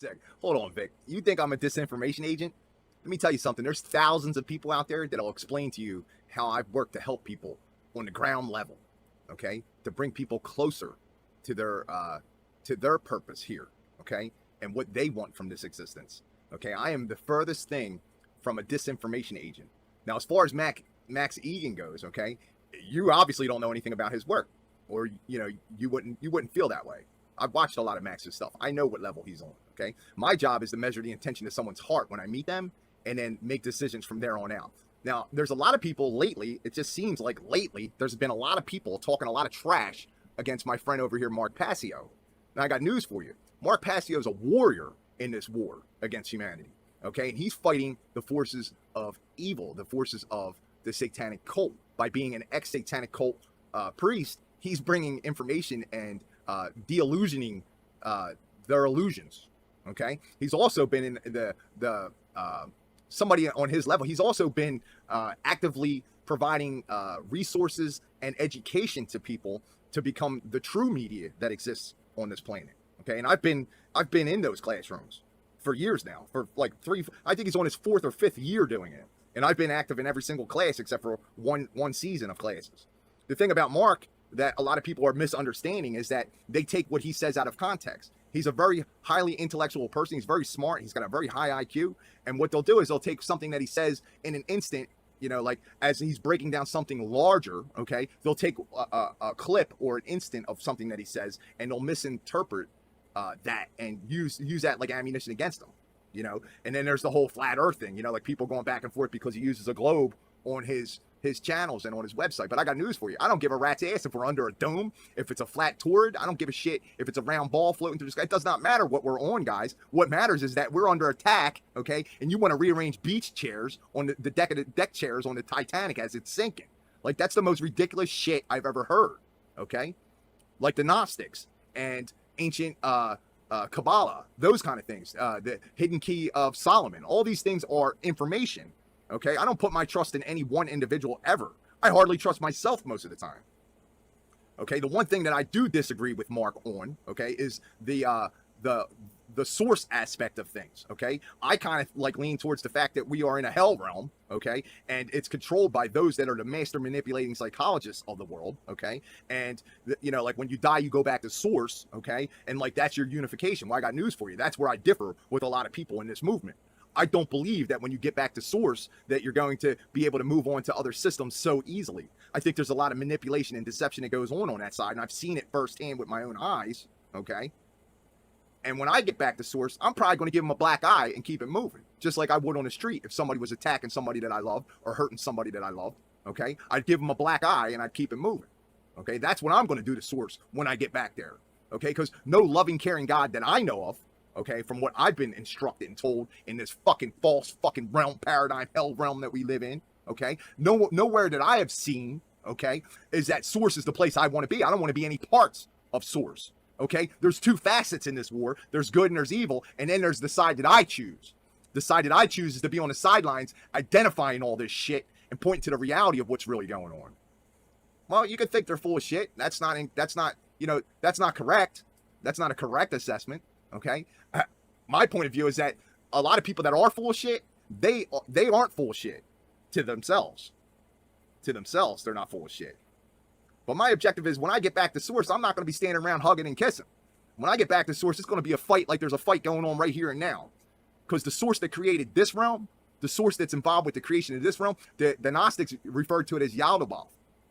sec. Hold on, Vic. You think I'm a disinformation agent? Let me tell you something. There's thousands of people out there that'll explain to you how I've worked to help people on the ground level, okay? To bring people closer to their purpose here, okay? And what they want from this existence, okay? I am the furthest thing from a disinformation agent. Now, as far as Max Egan goes, okay, you obviously don't know anything about his work, or you wouldn't feel that way. I've watched a lot of Max's stuff. I know what level he's on, okay? My job is to measure the intention of someone's heart when I meet them and then make decisions from there on out. Now, there's a lot of people lately, it just seems like lately, there's been a lot of people talking a lot of trash against my friend over here, Mark Passio. Now, I got news for you. Mark Passio is a warrior in this war against humanity, okay? And he's fighting the forces of evil, the forces of the satanic cult. By being an ex-satanic cult priest, he's bringing information and de-illusioning their illusions, okay? He's also been in the somebody on his level, he's also been actively providing resources and education to people to become the true media that exists on this planet, okay? And I've been in those classrooms for years now, for like I think he's on his 4th or 5th year doing it. And I've been active in every single class except for one season of classes. The thing about Mark that a lot of people are misunderstanding is that they take what he says out of context. He's a very highly intellectual person. He's very smart. He's got a very high IQ. And what they'll do is they'll take something that he says in an instant, like as he's breaking down something larger, okay? They'll take a clip or an instant of something that he says, and they'll misinterpret that and use that like ammunition against him, And then there's the whole flat earth thing, like people going back and forth because he uses a globe on his channels and on his website. But I got news for you. I don't give a rat's ass if we're under a dome, if it's a flat turd. I don't give a shit if it's a round ball floating through the sky. It does not matter what we're on, guys. What matters is that we're under attack, okay? And you want to rearrange beach chairs on the deck chairs on the Titanic as it's sinking. Like, that's the most ridiculous shit I've ever heard, okay? Like the Gnostics and ancient Kabbalah, those kind of things, the hidden key of Solomon. All these things are information. Okay, I don't put my trust in any one individual ever. I hardly trust myself most of the time. Okay, the one thing that I do disagree with Mark on, okay, is the source aspect of things. Okay, I kind of like lean towards the fact that we are in a hell realm. Okay, and it's controlled by those that are the master manipulating psychologists of the world. Okay, and like when you die, you go back to source. Okay, and like that's your unification. Well, I got news for you. That's where I differ with a lot of people in this movement. I don't believe that when you get back to source that you're going to be able to move on to other systems so easily. I think there's a lot of manipulation and deception that goes on that side, and I've seen it firsthand with my own eyes, okay? And when I get back to source, I'm probably going to give them a black eye and keep it moving, just like I would on the street if somebody was attacking somebody that I love or hurting somebody that I love, okay? I'd give them a black eye and I'd keep it moving, okay? That's what I'm going to do to source when I get back there, okay? Because no loving, caring God that I know of, okay, from what I've been instructed and told in this fucking false fucking realm, paradigm, hell realm that we live in, okay? Nowhere that I have seen, okay, is that source is the place I want to be. I don't want to be any parts of source, okay? There's two facets in this war. There's good and there's evil, and then there's the side that I choose. The side that I choose is to be on the sidelines, identifying all this shit and pointing to the reality of what's really going on. Well, you could think they're full of shit. That's not correct. That's not a correct assessment. Okay, my point of view is that a lot of people that are full of shit, they aren't full of shit to themselves. To themselves, they're not full of shit. But my objective is when I get back to source, I'm not going to be standing around hugging and kissing. When I get back to source, it's going to be a fight like there's a fight going on right here and now. Because the source that created this realm, the source that's involved with the creation of this realm, the Gnostics referred to it as Yaldabaoth.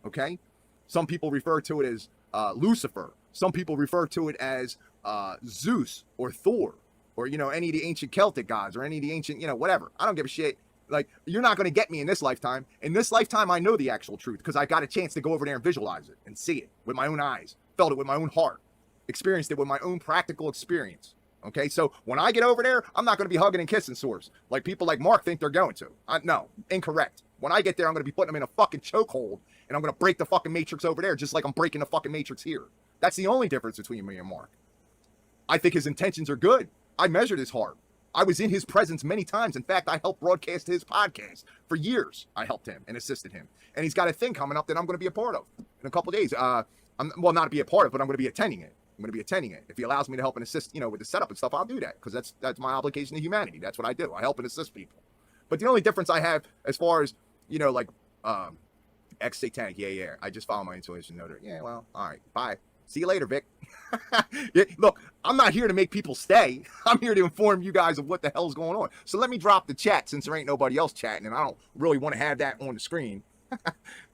Okay, some people refer to it as Lucifer. Some people refer to it as Zeus or Thor or, any of the ancient Celtic gods or any of the ancient, whatever. I don't give a shit. Like, you're not going to get me in this lifetime. In this lifetime, I know the actual truth because I got a chance to go over there and visualize it and see it with my own eyes, felt it with my own heart, experienced it with my own practical experience. Okay, so when I get over there, I'm not going to be hugging and kissing source like people like Mark think they're going to. No, incorrect. When I get there, I'm going to be putting them in a fucking chokehold and I'm going to break the fucking matrix over there just like I'm breaking the fucking matrix here. That's the only difference between me and Mark. I think his intentions are good. I measured his heart. I was in his presence many times. In fact, I helped broadcast his podcast for years. I helped him and assisted him. And he's got a thing coming up that I'm going to be a part of in a couple of days. Not be a part of, but I'm going to be attending it. I'm going to be attending it. If he allows me to help and assist, with the setup and stuff, I'll do that because that's my obligation to humanity. That's what I do. I help and assist people. But the only difference I have as far as, ex-satanic, yeah, I just follow my intuition. Yeah, well, all right, bye. See you later, Vic. Yeah, look, I'm not here to make people stay. I'm here to inform you guys of what the hell's going on. So let me drop the chat since there ain't nobody else chatting, and I don't really want to have that on the screen.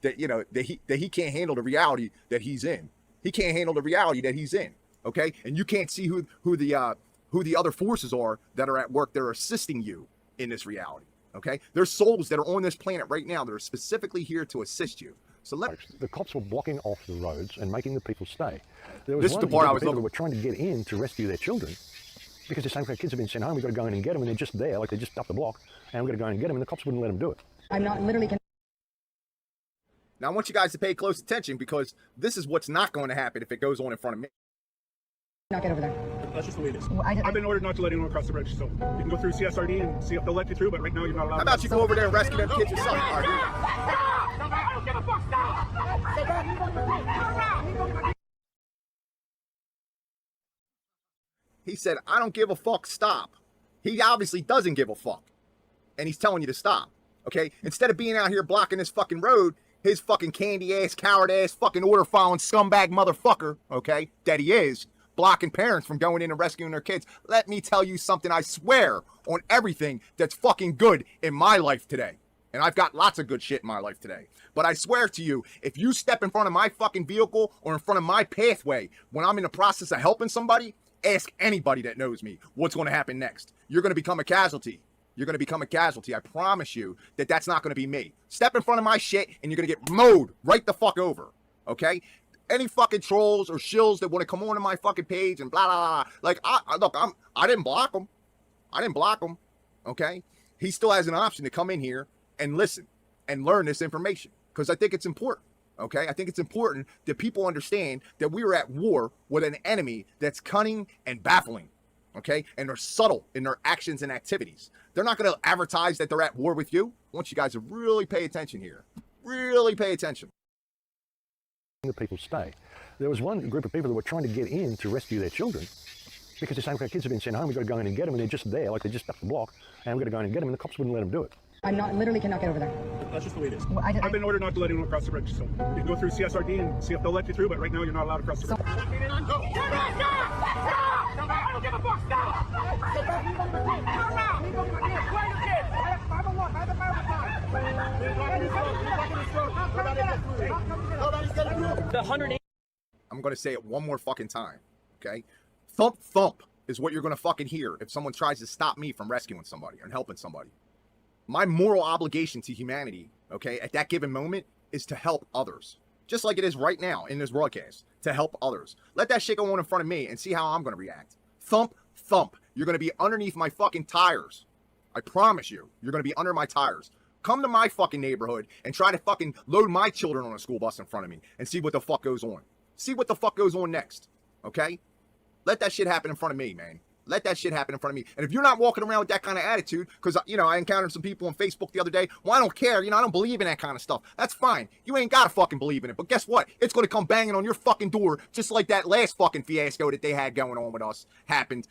that he can't handle the reality that he's in. He can't handle the reality that he's in. Okay, and you can't see who the other forces are that are at work that are assisting you in this reality. Okay, there's souls that are on this planet right now that are specifically here to assist you. So the cops were blocking off the roads and making the people stay. There was this is the part I was looking. People were trying to get in to rescue their children because they're saying, "Okay, kids have been sent home. We've got to go in and get them," and they're just there, like they're just up the block, and we've got to go in and get them, and the cops wouldn't let them do it. I'm not literally. Now I want you guys to pay close attention because this is what's not going to happen if it goes on in front of me. Not get over there. That's just the way it is. Well, I've been ordered not to let anyone across the bridge, so you can go through CSRD and see if they'll let you through, but right now you're not allowed. How about you go over there and rescue them kids yourself? He said, I don't give a fuck, stop. He obviously doesn't give a fuck. And he's telling you to stop, okay? Instead of being out here blocking this fucking road, his fucking candy ass, coward ass, fucking order following scumbag motherfucker, okay, that he is, blocking parents from going in and rescuing their kids. Let me tell you something, I swear on everything that's fucking good in my life today. And I've got lots of good shit in my life today. But I swear to you, if you step in front of my fucking vehicle or in front of my pathway when I'm in the process of helping somebody, ask anybody that knows me what's going to happen next. You're going to become a casualty. You're going to become a casualty. I promise you that that's not going to be me. Step in front of my shit and you're going to get mowed right the fuck over. Okay? Any fucking trolls or shills that want to come onto my fucking page and blah, blah, blah. Like, I didn't block him. I didn't block him. Okay? He still has an option to come in here and listen and learn this information because I think it's important. Okay? I think it's important that people understand that we are at war with an enemy that's cunning and baffling. Okay? And they're subtle in their actions and activities. They're not going to advertise that they're at war with you. I want you guys to really pay attention here. Really pay attention. The people stay. There was one group of people that were trying to get in to rescue their children because they're saying, "Okay, kids have been sent home. We've got to go in and get them," and they're just there, like they're just up the block, and we've got to go in and get them, and the cops wouldn't let them do it. I'm not literally cannot get over there. That's just the way it is. Well, I've been ordered not to let anyone across the bridge, so you can go through CSRD and see if they'll let you through, but right now you're not allowed across the bridge. So, I don't give a fuck, stop! Turn around! The 108. I'm going to say it one more fucking time, okay? Thump, thump is what you're going to fucking hear if someone tries to stop me from rescuing somebody and helping somebody. My moral obligation to humanity, okay, at that given moment is to help others. Just like it is right now in this broadcast, to help others. Let that shit go on in front of me and see how I'm going to react. Thump, thump. You're going to be underneath my fucking tires. I promise you, you're going to be under my tires. Come to my fucking neighborhood and try to fucking load my children on a school bus in front of me and see what the fuck goes on. See what the fuck goes on next, okay? Let that shit happen in front of me, man. Let that shit happen in front of me. And if you're not walking around with that kind of attitude, because, I encountered some people on Facebook the other day, well, I don't care, I don't believe in that kind of stuff. That's fine. You ain't got to fucking believe in it. But guess what? It's going to come banging on your fucking door, just like that last fucking fiasco that they had going on with us happened.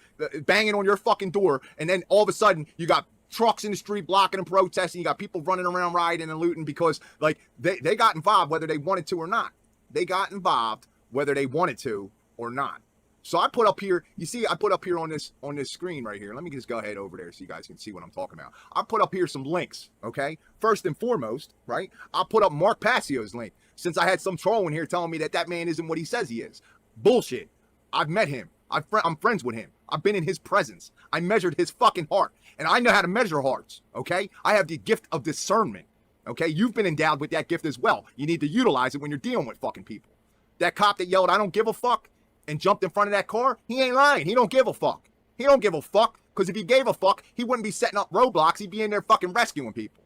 Banging on your fucking door, and then all of a sudden, you got trucks in the street blocking and protesting. You got people running around rioting and looting because, like, they got involved whether they wanted to or not. They got involved whether they wanted to or not. So I put up here, you see, I put up here on this screen right here. Let me just go ahead over there so you guys can see what I'm talking about. I put up here some links, okay? First and foremost, right? I'll put up Mark Passio's link since I had some troll in here telling me that man isn't what he says he is. Bullshit. I've met him. I'm friends with him. I've been in his presence. I measured his fucking heart. And I know how to measure hearts, okay? I have the gift of discernment, okay? You've been endowed with that gift as well. You need to utilize it when you're dealing with fucking people. That cop that yelled, "I don't give a fuck," and jumped in front of that car, he ain't lying. He don't give a fuck. He don't give a fuck, because if he gave a fuck, he wouldn't be setting up roadblocks. He'd be in there fucking rescuing people.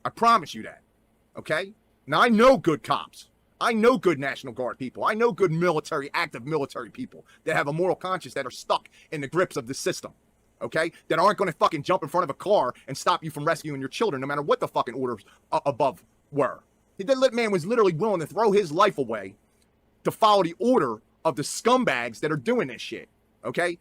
I promise you that, okay? Now, I know good cops. I know good National Guard people. I know good military, active military people that have a moral conscience that are stuck in the grips of the system, okay? That aren't going to fucking jump in front of a car and stop you from rescuing your children, no matter what the fucking orders above were. That man was literally willing to throw his life away to follow the order of the scumbags that are doing this shit. Okay?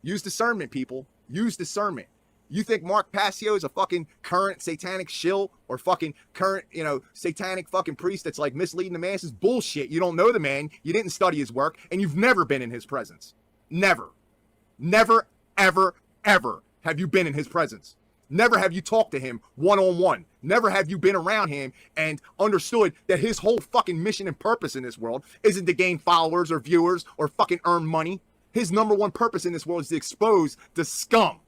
Use discernment, people. Use discernment. You think Mark Passio is a fucking current satanic shill or fucking current, satanic fucking priest that's like misleading the masses? Bullshit. You don't know the man. You didn't study his work, and you've never been in his presence. Never. Never, ever, ever have you been in his presence. Never have you talked to him one-on-one. Never have you been around him and understood that his whole fucking mission and purpose in this world isn't to gain followers or viewers or fucking earn money. His number one purpose in this world is to expose the scum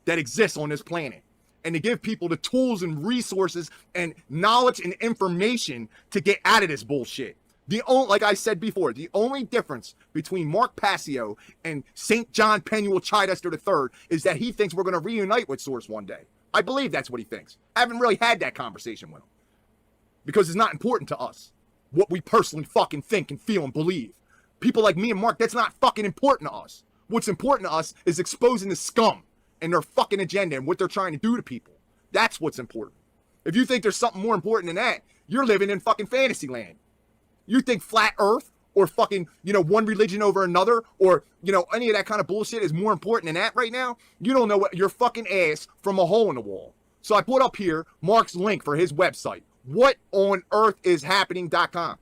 that exists on this planet and to give people the tools and resources and knowledge and information to get out of this bullshit. Like I said before, the only difference between Mark Passio and St. John Penuel Chidester III is that he thinks we're going to reunite with Source one day. I believe that's what he thinks. I haven't really had that conversation with him because it's not important to us what we personally fucking think and feel and believe. People like me and Mark, that's not fucking important to us. What's important to us is exposing the scum and their fucking agenda and what they're trying to do to people. That's what's important. If you think there's something more important than that, you're living in fucking fantasy land. You think flat earth or fucking, one religion over another or, any of that kind of bullshit is more important than that right now? You don't know what your fucking ass from a hole in the wall. So I put up here Mark's link for his website, whatonearthishappening.com.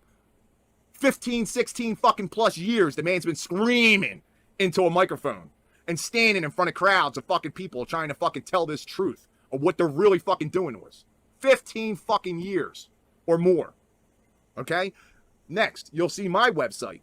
15, 16 fucking plus years, the man's been screaming into a microphone and standing in front of crowds of fucking people trying to fucking tell this truth of what they're really fucking doing to us. 15 fucking years or more. Okay? Next, you'll see my website,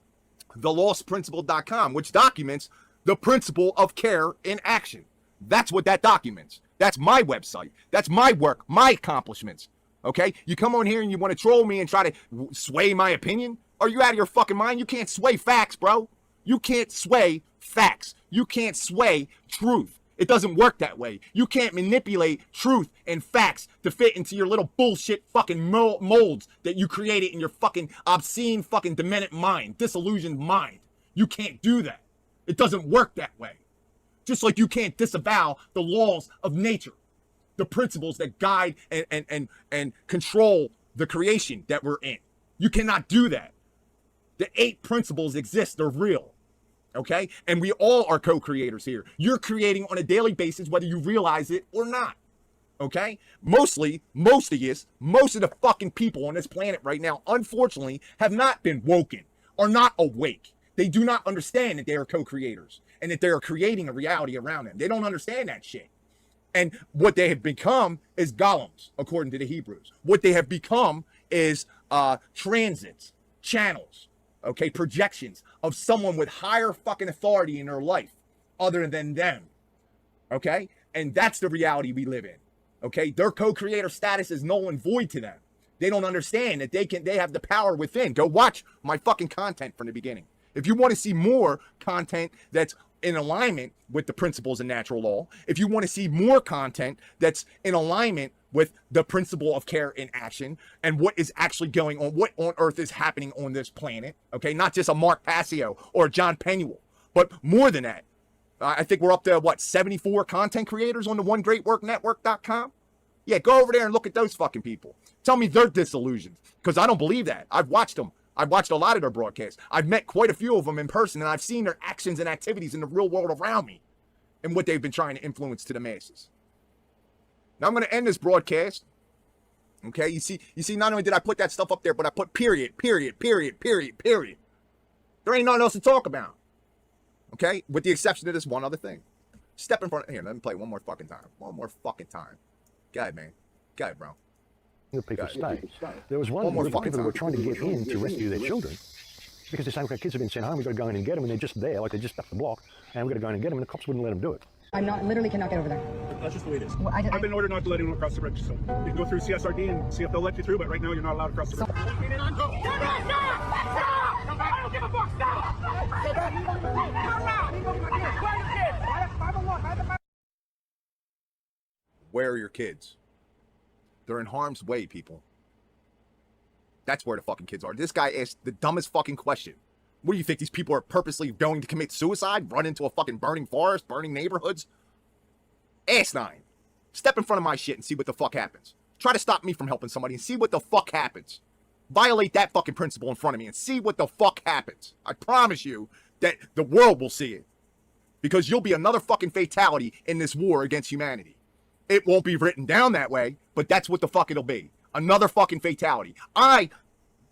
thelostprinciple.com, which documents the principle of care in action. That's what that documents. That's my website. That's my work, my accomplishments. Okay? You come on here and you want to troll me and try to sway my opinion? Are you out of your fucking mind? You can't sway facts, bro. You can't sway facts. You can't sway truth. It doesn't work that way. You can't manipulate truth and facts to fit into your little bullshit fucking molds that you created in your fucking obscene fucking demented mind, disillusioned mind. You can't do that. It doesn't work that way. Just like you can't disavow the laws of nature, the principles that guide and control the creation that we're in. You cannot do that. The 8 principles exist. They're real. Okay? And we all are co-creators here. You're creating on a daily basis, whether you realize it or not. Okay? Most of the fucking people on this planet right now, unfortunately, have not been woken, are not awake. They do not understand that they are co-creators and that they are creating a reality around them. They don't understand that shit. And what they have become is golems, according to the Hebrews. What they have become is transits, channels, okay, projections of someone with higher fucking authority in their life other than them, okay? And that's the reality we live in, okay? Their co-creator status is null and void to them. They don't understand that they have the power within. Go watch my fucking content from the beginning. If you want to see more content that's in alignment with the principles of natural law, if you want to see more content that's in alignment with the principle of care in action and what is actually going on, what on earth is happening on this planet, okay? Not just a Mark Passio or a John Penuel, but more than that. I think we're up to, 74 content creators on the OneGreatWorkNetwork.com? Yeah, go over there and look at those fucking people. Tell me they're disillusioned, because I don't believe that. I've watched them. I've watched a lot of their broadcasts. I've met quite a few of them in person, and I've seen their actions and activities in the real world around me and what they've been trying to influence to the masses. Now I'm going to end this broadcast. Okay, you see, not only did I put that stuff up there, but I put period. There ain't nothing else to talk about. Okay, with the exception of this one other thing. Step in front of here. Let me play one more fucking time. Go ahead, man. Go ahead, bro. The people stay. There was one group of people that were trying to get in to rescue their children because they're saying, okay, kids have been sent home, we've got to go in and get them, and they're just there, like they're just up the block, and we've got to go in and get them, and the cops wouldn't let them do it. Literally cannot get over there. That's just the way it is. Well, I've been ordered not to let anyone across the bridge, so you can go through CSRD and see if they'll let you through, but right now you're not allowed across the bridge. I don't give a fuck. Stop! Where are your kids? They're in harm's way, people. That's where the fucking kids are. This guy asked the dumbest fucking question. What do you think? These people are purposely going to commit suicide? Run into a fucking burning forest? Burning neighborhoods? Asinine. Step in front of my shit and see what the fuck happens. Try to stop me from helping somebody and see what the fuck happens. Violate that fucking principle in front of me and see what the fuck happens. I promise you that the world will see it. Because you'll be another fucking fatality in this war against humanity. It won't be written down that way, but that's what the fuck it'll be. Another fucking fatality. I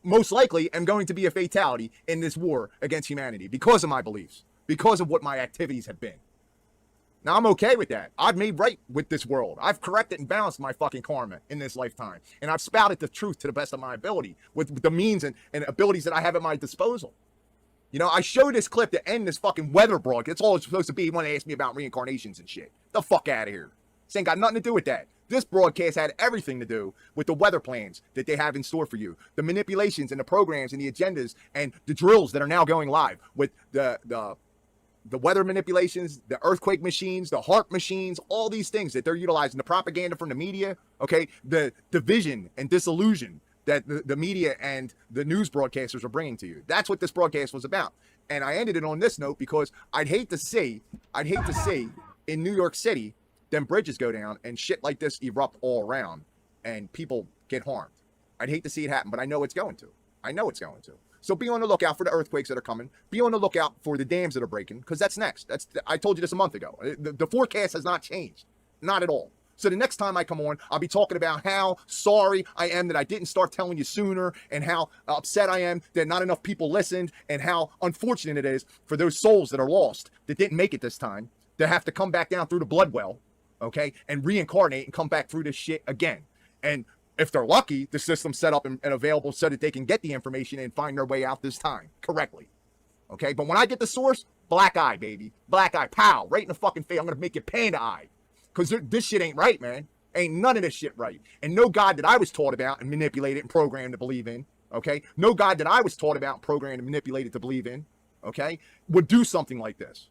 most likely am going to be a fatality in this war against humanity because of my beliefs, because of what my activities have been. Now, I'm okay with that. I've made right with this world. I've corrected and balanced my fucking karma in this lifetime. And I've spouted the truth to the best of my ability with the means and abilities that I have at my disposal. You know, I showed this clip to end this fucking weather broadcast. That's all it's supposed to be when they ask me about reincarnations and shit. The fuck out of here. This ain't got nothing to do with that. This broadcast had everything to do with the weather plans that they have in store for you. The manipulations and the programs and the agendas and the drills that are now going live with the weather manipulations, the earthquake machines, the HARP machines, all these things that they're utilizing, the propaganda from the media, okay, the division and disillusion that the media and the news broadcasters are bringing to you. That's what this broadcast was about. And I ended it on this note because I'd hate to see in New York City, them bridges go down and shit like this erupt all around and people get harmed. I'd hate to see it happen, but I know it's going to. I know it's going to. So be on the lookout for the earthquakes that are coming. Be on the lookout for the dams that are breaking, because that's next. I told you this a month ago. The forecast has not changed. Not at all. So the next time I come on, I'll be talking about how sorry I am that I didn't start telling you sooner, and how upset I am that not enough people listened, and how unfortunate it is for those souls that are lost, that didn't make it this time, that have to come back down through the blood well, okay, and reincarnate and come back through this shit again. And if they're lucky, the system's set up and available so that they can get the information and find their way out this time correctly. Okay, but when I get the source, black eye, baby. Black eye, pow, right in the fucking face. I'm going to make you panda eye. Because this shit ain't right, man. Ain't none of this shit right. And no God that I was taught about and manipulated and programmed to believe in, okay? No God that I was taught about and programmed and manipulated to believe in, okay, would do something like this.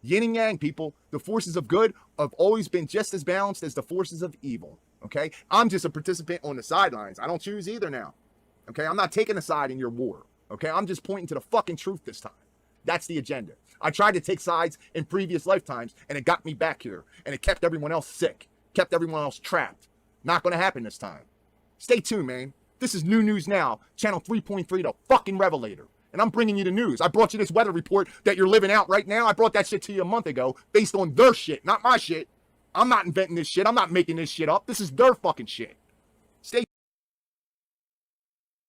Yin and yang, people. The forces of good have always been just as balanced as the forces of evil, okay? I'm just a participant on the sidelines. I don't choose either now, okay? I'm not taking a side in your war, okay? I'm just pointing to the fucking truth this time. That's the agenda. I tried to take sides in previous lifetimes, and it got me back here, and it kept everyone else sick, kept everyone else trapped. Not going to happen this time. Stay tuned, man. This is New News Now, channel 3.3, the fucking Revelator. And I'm bringing you the news. I brought you this weather report that you're living out right now. I brought that shit to you a month ago based on their shit, not my shit. I'm not inventing this shit. I'm not making this shit up. This is their fucking shit.